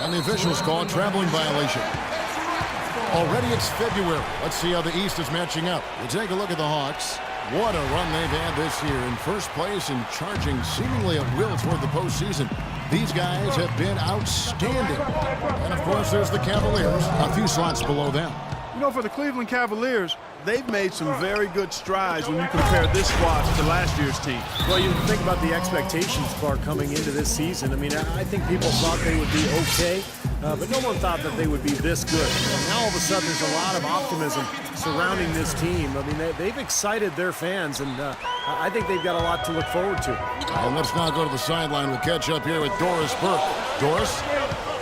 And the officials call a traveling violation. Already it's February. Let's see how the East is matching up. We take a look at the Hawks. What a run they've had this year. In first place and charging seemingly at will toward the postseason. These guys have been outstanding. And, of course, there's the Cavaliers, a few slots below them. You know, for the Cleveland Cavaliers, they've made some very good strides when you compare this squad to last year's team. Well, you think about the expectations, Clark, coming into this season. I mean, I think people thought they would be okay, but no one thought that they would be this good. And now all of a sudden there's a lot of optimism surrounding this team. I mean, they've excited their fans, and I think they've got a lot to look forward to. Well, let's now go to the sideline. We'll catch up here with Doris Burke. Doris?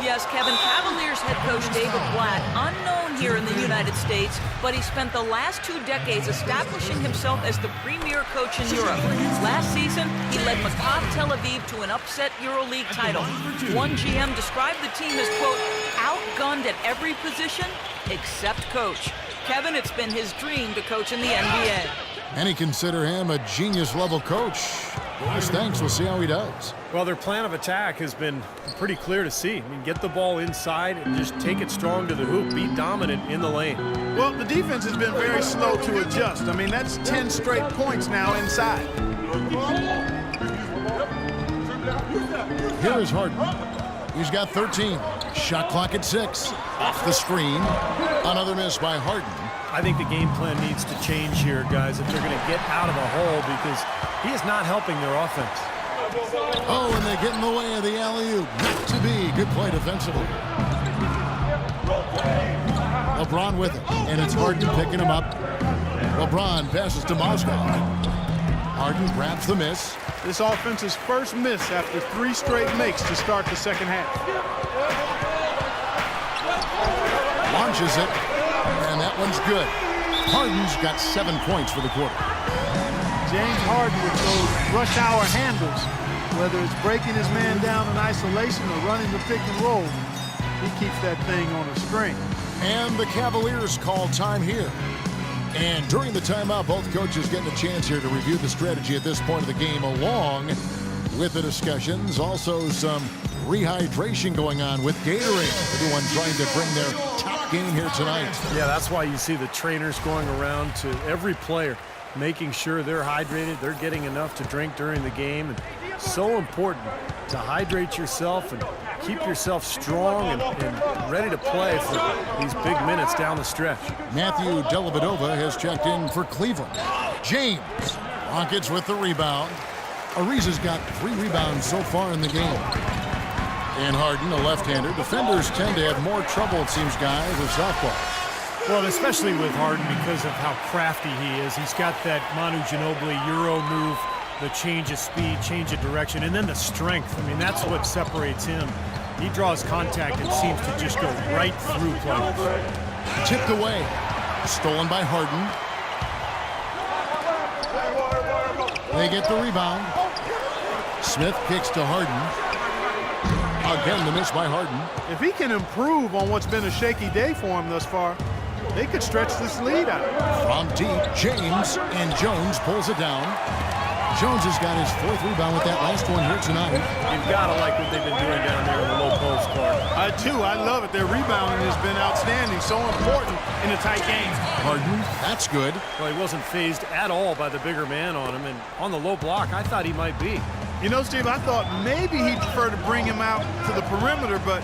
Yes, Kevin, Cavaliers head coach David Blatt, unknown here in the United States, but he spent the last 2 decades establishing himself as the premier coach in Europe. Last season, he led Maccabi Tel Aviv to an upset EuroLeague title. One GM described the team as, quote, outgunned at every position except coach. Kevin, it's been his dream to coach in the NBA. Many consider him a genius-level coach. Doris, thanks. We'll see how he does. Well, their plan of attack has been pretty clear to see. I mean, get the ball inside and just take it strong to the hoop. Be dominant in the lane. Well, the defense has been very slow to adjust. I mean, that's 10 straight points now inside. Here is Harden. He's got 13. Shot clock at 6. Off the screen. Another miss by Harden. I think the game plan needs to change here, guys, if they're going to get out of a hole, because he is not helping their offense. Oh, and they get in the way of the alley-oop. Not to be. Good play defensively. LeBron with it, and it's Harden picking him up. LeBron passes to Moscow. Harden grabs the miss. This offense's first miss after 3 straight makes to start the second half. Launches it, and that one's good. Harden's got 7 points for the quarter. James Harden with those rush hour handles, whether it's breaking his man down in isolation or running the pick and roll, he keeps that thing on a string. And the Cavaliers call time here. And during the timeout, both coaches getting a chance here to review the strategy at this point of the game, along with the discussions. Also some rehydration going on with Gatorade. Everyone trying to bring their top game here tonight. Yeah, that's why you see the trainers going around to every player, making sure they're hydrated, they're getting enough to drink during the game. And so important to hydrate yourself and keep yourself strong and ready to play for these big minutes down the stretch. Matthew Dellavedova has checked in for Cleveland. James, Rockets with the rebound. Ariza's got 3 rebounds so far in the game. And Harden, a left-hander. Defenders tend to have more trouble, it seems, guys, with softball. Well, especially with Harden because of how crafty he is. He's got that Manu Ginobili Euro move, the change of speed, change of direction, and then the strength. I mean, that's what separates him. He draws contact and seems to just go right through players. Tipped away. Stolen by Harden. They get the rebound. Smith kicks to Harden. Again, the miss by Harden. If he can improve on what's been a shaky day for him thus far, they could stretch this lead out. From deep, James, and Jones pulls it down. Jones has got his 4th rebound with that last one here tonight. You've got to like what they've been doing down there in the low post, Clark. I do. I love it. Their rebounding has been outstanding. So important in a tight game. Harden, that's good. Well, he wasn't phased at all by the bigger man on him. And on the low block, I thought he might be. You know, Steve, I thought maybe he'd prefer to bring him out to the perimeter, but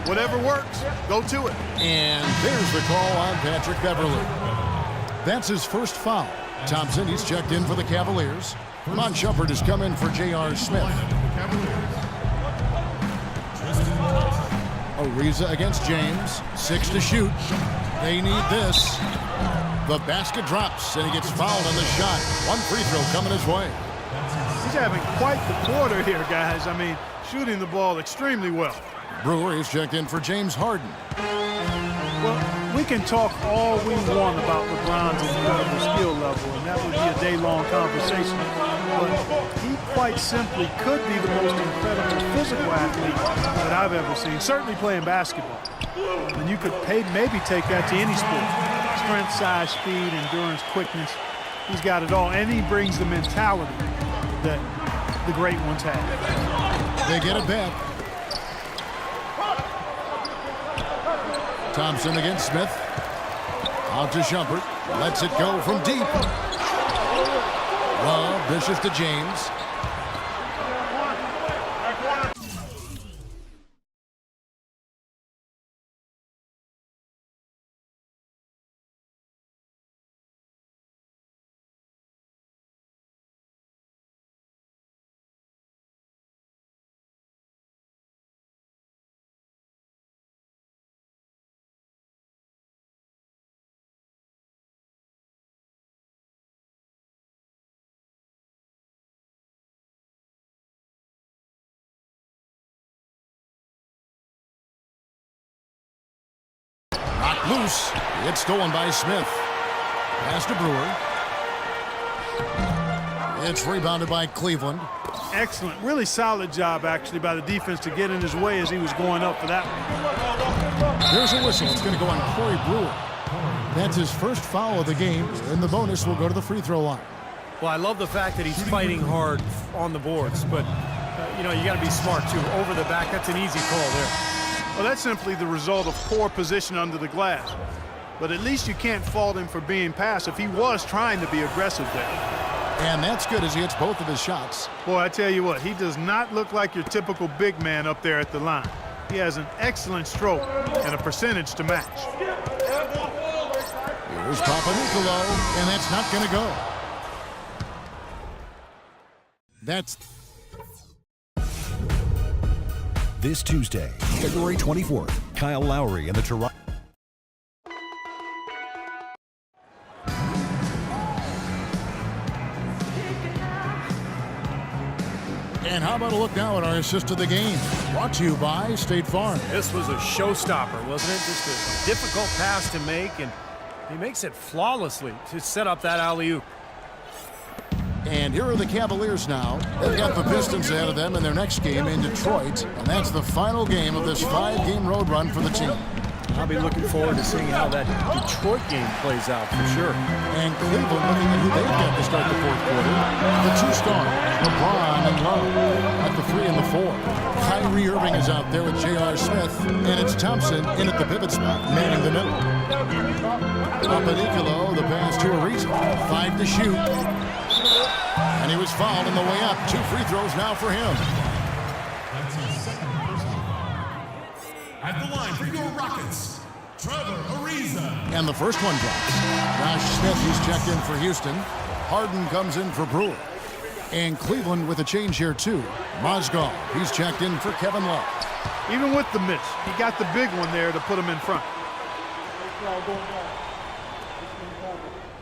whatever works, go to it. And there's the call on Patrick Beverly. That's his first foul. Thompson, he's checked in for the Cavaliers. Mon Shumpert has come in for J.R. Smith. Ariza against James. 6 to shoot. They need this. The basket drops, and he gets fouled on the shot. 1 free throw coming his way. He's having quite the quarter here, guys. I mean, shooting the ball extremely well. Brewer is checked in for James Harden. Well, we can talk all we want about LeBron's incredible skill level, and that would be a day-long conversation. But he quite simply could be the most incredible physical athlete that I've ever seen, certainly playing basketball. And you could maybe take that to any sport. Strength, size, speed, endurance, quickness. He's got it all, and he brings the mentality that the great ones have. They get it back. Thompson against Smith. Out to Shumpert. Lets it go from deep. Love dishes to James. Loose. It's stolen by Smith. Pass to Brewer. It's rebounded by Cleveland. Excellent. Really solid job, actually, by the defense to get in his way as he was going up for that one. There's a whistle. It's going to go on Corey Brewer. That's his first foul of the game, and the bonus will go to the free throw line. Well, I love the fact that he's fighting hard on the boards, but, you know, you got to be smart, too. Over the back, that's an easy call there. Well, that's simply the result of poor position under the glass. But at least you can't fault him for being passive. He was trying to be aggressive there. And that's good as he hits both of his shots. Boy, I tell you what, he does not look like your typical big man up there at the line. He has an excellent stroke and a percentage to match. Here's Papanicolo, and that's not going to go. That's This Tuesday, February 24th, Kyle Lowry and the Toronto. And how about a look now at our assist of the game? Brought to you by State Farm. This was a showstopper, wasn't it? Just a difficult pass to make, and he makes it flawlessly to set up that alley-oop. And here are the Cavaliers now. They've got the Pistons ahead of them in their next game in Detroit. And that's the final game of this 5-game road run for the team. I'll be looking forward to seeing how that Detroit game plays out for sure. And Cleveland looking at who they've got to start the fourth quarter. The two stars, LeBron and Love, at the 3 and the 4. Kyrie Irving is out there with J.R. Smith. And it's Thompson in at the pivot spot, manning the middle. Papanicolo, the pass to Ariza. 5 to shoot. And he was fouled on the way up. 2 free throws now for him. That's his second personal. At the line for your Rockets, Trevor Ariza. And the first one drops. Josh Smith, he's checked in for Houston. Harden comes in for Brewer. And Cleveland with a change here too. Mozgov, he's checked in for Kevin Love. Even with the miss, he got the big one there to put him in front.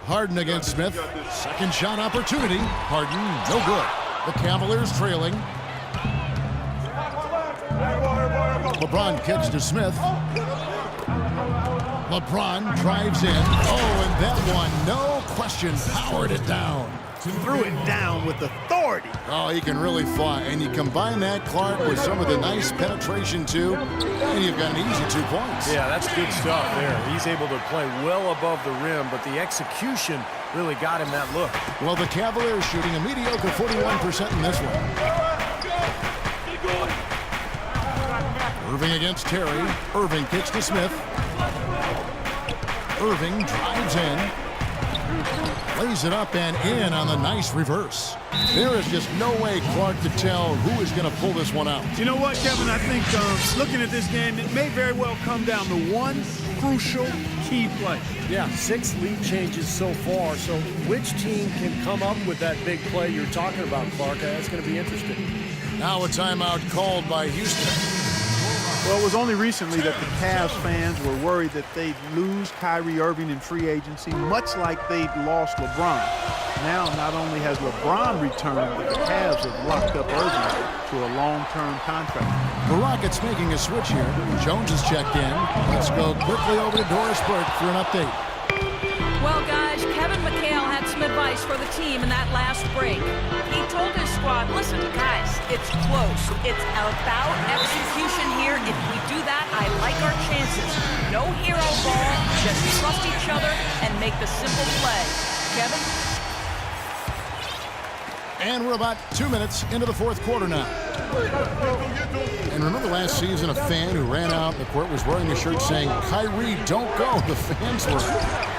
Harden against Smith. Second shot opportunity. Harden, no good. The Cavaliers trailing. LeBron kicks to Smith. LeBron drives in. Oh, and that one, no question, powered it down. Threw it down with authority. Oh, he can really fly. And you combine that, Clark, with some of the nice penetration, too, and you've got an easy 2 points. Yeah, that's good stuff there. He's able to play well above the rim, but the execution really got him that look. Well, the Cavaliers shooting a mediocre 41% in this one. Irving against Terry. Irving kicks to Smith. Irving drives in. Lays it up and in on the nice reverse. There is just no way, Clark, to tell who is going to pull this one out. You know what, Kevin? I think looking at this game, it may very well come down to one crucial key play. Yeah, 6 lead changes so far. So which team can come up with that big play you're talking about, Clark? That's going to be interesting. Now a timeout called by Houston. Well, it was only recently that the Cavs fans were worried that they'd lose Kyrie Irving in free agency, much like they'd lost LeBron. Now, not only has LeBron returned, but the Cavs have locked up Irving to a long-term contract. The Rockets making a switch here. Jones is checked in. Let's go quickly over to Doris Burke for an update. Well, guys, Kevin McHale had some advice for the team in that last break. He told his squad, listen, guys, it's close. It's about execution here. If we do that, I like our chances. No hero ball, just trust each other and make the simple play. Kevin? And we're about 2 minutes into the fourth quarter now. And remember last season, a fan who ran out in the court was wearing a shirt saying, "Kyrie, don't go." The fans were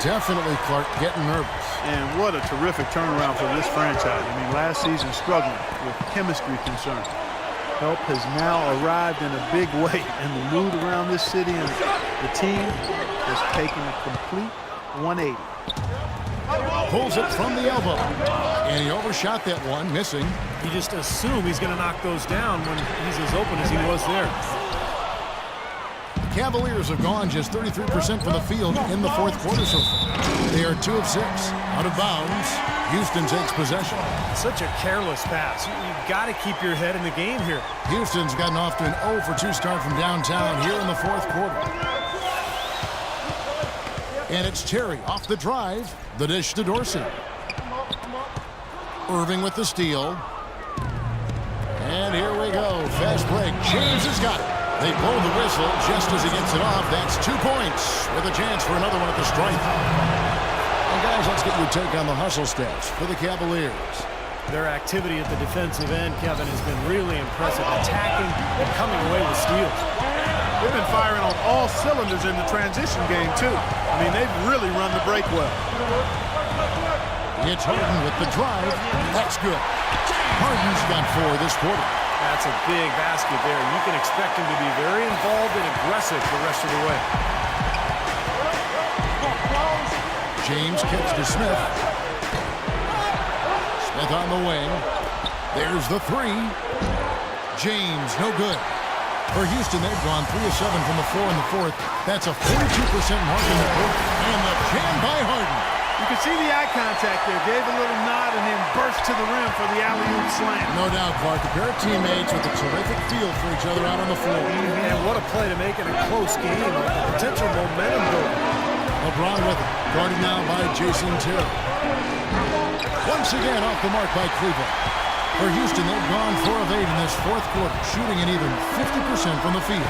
definitely, Clark, getting nervous. And what a terrific turnaround for this franchise. I mean, last season struggling with chemistry concerns. Help has now arrived in a big way, and the mood around this city and the team has taken a complete 180. Pulls it from the elbow. And he overshot that one, missing. You just assume he's going to knock those down when he's as open as he was there. Cavaliers have gone just 33% from the field in the fourth quarter so far. They are 2 of 6. Out of bounds. Houston takes possession. Such a careless pass. You've got to keep your head in the game here. Houston's gotten off to an 0 for 2 start from downtown here in the fourth quarter. And it's Terry off the drive. The dish to Dorsey. Irving with the steal. And here we go. Fast break. James has got it. They blow the whistle just as he gets it off. That's 2 points with a chance for another one at the stripe. And guys, let's get your take on the hustle stats for the Cavaliers. Their activity at the defensive end, Kevin, has been really impressive. Attacking and coming away with steals. They've been firing on all cylinders in the transition game, too. I mean, they've really run the break well. It's Harden with the drive. That's good. Harden's got 4 this quarter. That's a big basket there. You can expect him to be very involved and aggressive the rest of the way. James kicks to Smith. Smith on the wing. There's the 3. James, no good. For Houston, they've gone 3 of 7 from the floor in the fourth. That's a 42% mark in the fourth. And the jam by Harden. You can see the eye contact there. Gave a little nod and then burst to the rim for the alley-oop slam. No doubt, Clark. A pair of teammates with a terrific feel for each other out on the floor. And what a play to make it a close game. Potential momentum building. LeBron with it. Guarded now by Jason Terry. Once again off the mark by Cleveland. For Houston, they've gone 4 of 8 in this fourth quarter, shooting an even 50% from the field.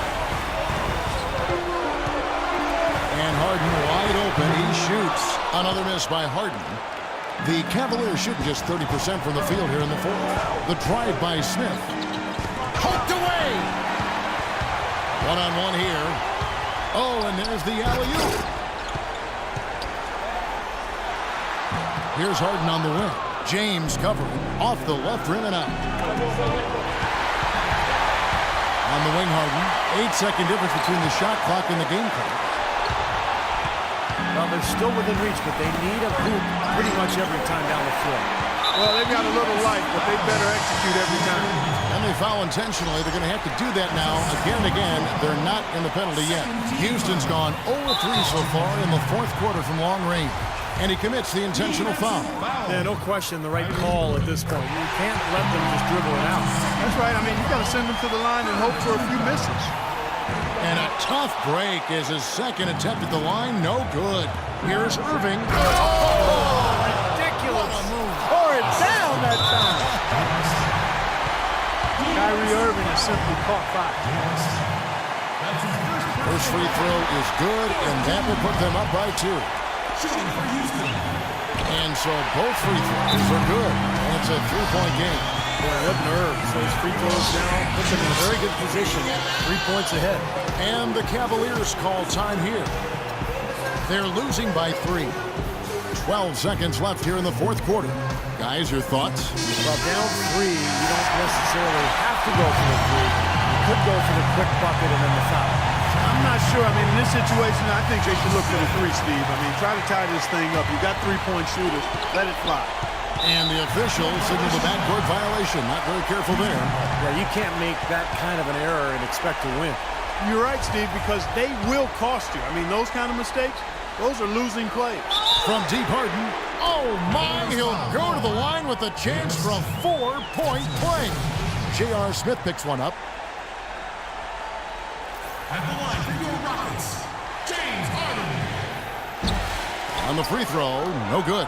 And Harden wide open. He shoots. Another miss by Harden. The Cavaliers shooting just 30% from the field here in the fourth. The drive by Smith. Poked away. One-on-one here. Oh, and there's the alley-oop. Here's Harden on the wing. James covering off the left rim and out. On the wing, Harden. 8-second difference between the shot clock and the game clock. Well, they're still within reach, but they need a hoop pretty much every time down the floor. Well, they've got a little light, but they better execute every time. And they foul intentionally. They're going to have to do that now again and again. They're not in the penalty yet. Houston's gone 0-3 so far in the fourth quarter from long range. And he commits the intentional foul. Yeah, no question, the right call at this point. You can't let them just dribble it out. That's right. I mean, you got to send them to the line and hope for a few misses. And a tough break is his second attempt at the line. No good. Here's Irving. Ridiculous. Tore it down that time. Kyrie Irving has simply caught fire. First free throw is good, and that will put them up by 2. And so both free throws are good. And it's a 3-point game. Boy, what nerves. Those free throws now put them in a very good position. 3 points ahead. And the Cavaliers call time here. They're losing by 3. 12 seconds left here in the fourth quarter. Guys, your thoughts? Well, down 3, you don't necessarily have to go for the 3. You could go for the quick bucket and then the foul. I'm not sure. I mean, in this situation, I think they should look for the 3, Steve. I mean, try to tie this thing up. You got 3-point shooters. Let it fly. And the official signaled the backcourt violation. Not very careful there. Yeah, you can't make that kind of an error and expect to win. You're right, Steve, because they will cost you. I mean, those kind of mistakes, those are losing plays. From deep, Harden. Oh, my. He'll go to the line with a chance for a 4-point play. J.R. Smith picks one up. At the line for your Rockets, James Harden. On the free throw, no good.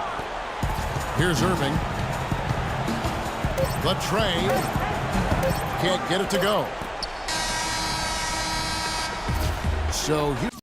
Here's Irving. The trade. Can't get it to go. So